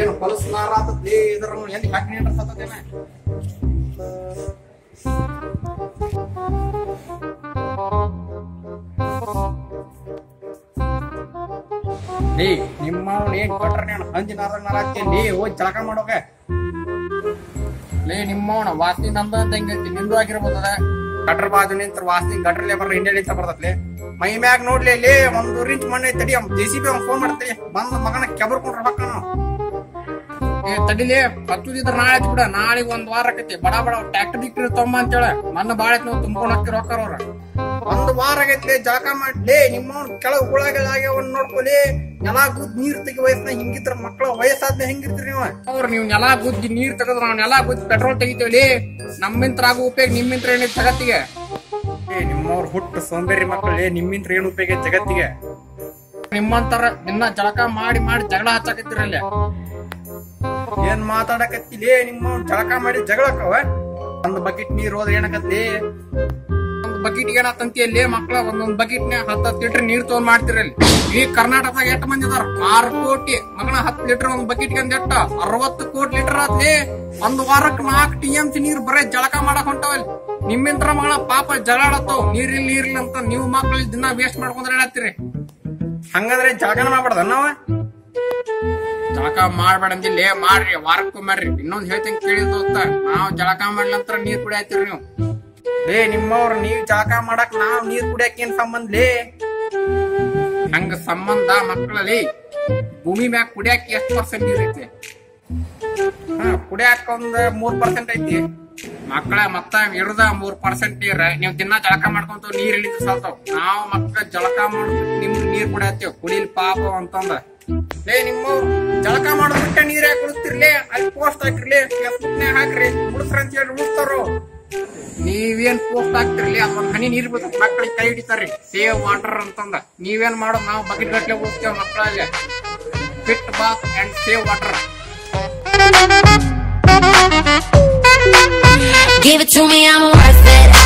ಏನು ಹೊಲಸ್ನಾರ ಆತದ್ಲಿ ಇದ್ರ ಎಲ್ಲಿ ಹಾಕಿ ನೀಡ್ರತದೇನ ಲೇ ನಿಮ್ಮವ್ನ ಏನ್ ಕೊಟ್ರ ನೀನು ಹಂಜಿನಾರ ನಾರಾಕ್ತಿ ಹೋಗಿ ಜಳಕ ಮಾಡೋಕ ಲೇ ನಿಮ್ಮವ್ನ ವಾಸನಿ ನಂದ ಅಂತ ಹೆಂಗೈತಿ ನಿಂದು ಆಗಿರ್ಬೋದದ ಗಟ್ರ ಬಾಜು ನಿಂತ್ರ ವಾಸನಿ ಗಟ್ರಲ್ಲೇ ಬರ್ರ ಹಿಂದೆ ನಿಂತ ಬರ್ತತ್ಲಿ ಮೈ ಮ್ಯಾಗ ನೋಡ್ಲಿ ಇಲ್ಲಿ 1 ಇಂಚ್ ಮಣ್ಣು ಐತಿ ತಡಿ JCB ಅವ್ನು ಫೋನ್ ಮಾಡ್ತೀವಿ ಬಂದ ಮಗನ ಕೆಬರ್ಕೊಂಡ್ರ ಹೊಕ್ಕ ನಾವು ತಡಿಲಿ ಹತ್ತುದಿದ್ರ ನಾಳೆ ಆಯ್ತು ಬಿಡ ನಾಳೆಗ್ 1 ವಾರ ಆಕೈತಿ ಬಡ ಬಡ ಟ್ರ್ಯಾಕ್ಟರ್ ಗಿಕ್ಟರ್ ತೊಂಬ ಅಂತೇಳ ನನ್ನ ಬಾಳ ಐತಿ ನಾವು ತುಂಬ್ಕೊಂಡ್ ಹಾಕಿ ರೊಕ್ಕ ಅವ್ರ 1 ವಾರ ಆಗೈತ್ಲಿ ಜಳಕ ಮಾಡ್ಲಿ ನಿಮ್ಮವ್ನ ಕೆಳಗ್ ಹುಳಗಳಾಗ್ಯಾವನ್ ನೋಡ್ಕೊಲಿ ನೆಲ ಗುದ್ದಿ ನೀರ್ ತೆಗಿ ವಯಸ್ಸಿನ ಹಿಂಗಿದ್ರ ಮಕ್ಳ ವಯಸ್ಸಾದ್ಮೇಲೆ ಹೆಂಗಿರ್ತೀರಿ ನೀವು ನೆಲ ಗುದ್ದಿ ನೀರ್ ತೆಗದ್ರ ನಾವ್ ನೆಲ ಗುದ್ದಿ ಪೆಟ್ರೋಲ್ ತೆಗಿತೀವಿ ನಮ್ಮಿಂತ್ರ ಆಗೋ ಉಪಯೋಗ ನಿಮ್ಮಿಂತ್ರ ಏನಿದ್ ಜಗತ್ತಿಗೆ ನಿಮ್ಮವ್ರ ಹುಟ್ಟು ಸೋಂಬೇರಿ ಮಕ್ಕಳೇ ನಿಮ್ಮಿಂತ್ರ ಏನು ಉಪಯೋಗ ಜಗತ್ತಿಗೆ ನಿಮ್ಮಂತರ ದಿನ ಜಳಕ ಮಾಡಿ ಮಾಡಿ ಜಗಳ ಹಚ್ಚಾಕತ್ತಿರಲ್ಲ ಏನ್ ಮಾತಾಡಕತ್ತಿಲೇ ನಿಮ್ಮ ಜಳಕ ಮಾಡಿ ಜಗಳಕ್ಕವ 1 ಬಕೆಟ್ ನೀರ್ ಹೋದ್ರೆ ಏನಕತ್ತಿ 1 ಬಕೆಟ್ ಏನತ್ತಂತಿಯಲ್ಲಿ ಮಕ್ಳ ಒಂದೊಂದ್ ಬಕೆಟ್ ನ 10 ಲೀಟರ್ ನೀರ್ ತಗೊಂಡ್ ಮಾಡ್ತಿರಲ್ಲಿ ಈ ಕರ್ನಾಟಕದಾಗ 8 ಮಂದಿ ಅದಾರ 6 ಕೋಟಿ ಮಗನ 10 ಲೀಟರ್ 1 ಬಕೆಟ್ ಎಟ್ಟ 60 ಕೋಟಿ ಲೀಟರ್ ಆತ್ಲಿ 1 ವಾರಕ್ಕೆ 4 TMC ನೀರ್ ಬರೇ ಜಳಕ ಮಾಡಕ್ ಹೊಂಟವಲ್ಲಿ ನಿಮ್ಮಿಂತ್ರ ಮಗಳ ಪಾಪ ಜಗಳಾಡತ್ತವ್ ನೀರಿಲ್ಲ ಅಂತ ನೀವು ಮಕ್ಳು ದಿನ ವೇಸ್ಟ್ ಮಾಡ್ಕೊಂಡ್ರೆ ಹೇಳತ್ತೀರಿ ಹಂಗಂದ್ರೆ ಜಳಕನ ಮಾಡ್ಬಾರ್ದ ನಾವ ಜಳಕ ಮಾಡ್ಬೇಡ ಅಂದಿಲ್ಲ ಮಾಡ್ರಿ ವಾರಕ್ಕೂ ಮಾಡ್ರಿ ಇನ್ನೊಂದ್ ಹೇಳ್ತಂಗ ಕೇಳಿದ ನಾವ್ ಜಳಕ ಮಾಡ್ಲಂತ್ರ ನೀರ್ ಕುಡಿಯತ್ತೀರಿ ನೀವು ನಿಮ್ಮವ್ರ ನೀವ್ ಜಳಕ ಮಾಡಕ್ ನಾವ್ ನೀರ್ ಕುಡಿಯಕ್ ಏನ್ ಸಂಬಂಧ ಹಂಗ ಸಂಬಂಧ ಮಕ್ಕಳಲ್ಲಿ ಭೂಮಿ ಮ್ಯಾಗ ಕುಡಿಯಾಕ ಎಷ್ಟ್ % ನೀರ್ ಐತಿ ಕುಡಿಯಾಕ ಒಂದ್ 3% ಐತಿ ಮಕ್ಕಳ ಮತ್ತ ಇರದ 3% ನೀರ್ ನೀವ್ ದಿನ ಜಳಕ ಮಾಡ್ಕೊಂತ ನೀರ್ ಇಳಿದ ಸಾಲ್ತಾವ್ ನಾವ್ ಮಕ್ಕಳ ಜಳಕ ಮಾಡ್ಬಿಟ್ಟು ನಿಮ್ಗೆ ನೀರ್ ಕುಡಿಯತ್ತೇವ್ ಕುಡಿಲ್ ಪಾಪ ಅಂತಂದ ನಿಮ್ಮ ಜಳಕ ಮಾಡೋದ್ಬಿಟ್ಟ ನೀರ್ ಯಾಕೆ ಕುಡಿಸ್ತಿರ್ಲಿ ಅಲ್ಲಿ ಪೋಸ್ಟ್ ಹಾಕಿರ್ಲಿ ಫೇಸ್ಬುಕ್ ನ್ಯಾಗ ಹಾಕ್ರಿ ಕುಡಿಸ್ರ ಅಂತ ಹೇಳಿ ಉಳಿಸ್ತಾರೋ ನೀವೇನ್ ಪೋಸ್ಟ್ ಹಾಕ್ತಿರ್ಲಿ ಅದೊಂದ್ ಹನಿ ನೀರ್ ಬರ್ತದೆ ಮಕ್ಕಳಿಗೆ ಕೈ ಹಿಡಿತಾರ್ರಿ ಸೇವ್ ವಾಟರ್ ಅಂತಂದ ನೀವೇನ್ ಮಾಡೋದು ನಾವು ಬಕೆಟ್ ಗಟ್ಲೆ ಉಳಿಸ್ತೇವ್ ಮಕ್ಕಳಲ್ಲಿ fit bath and save water Give it to me, I'm worth it.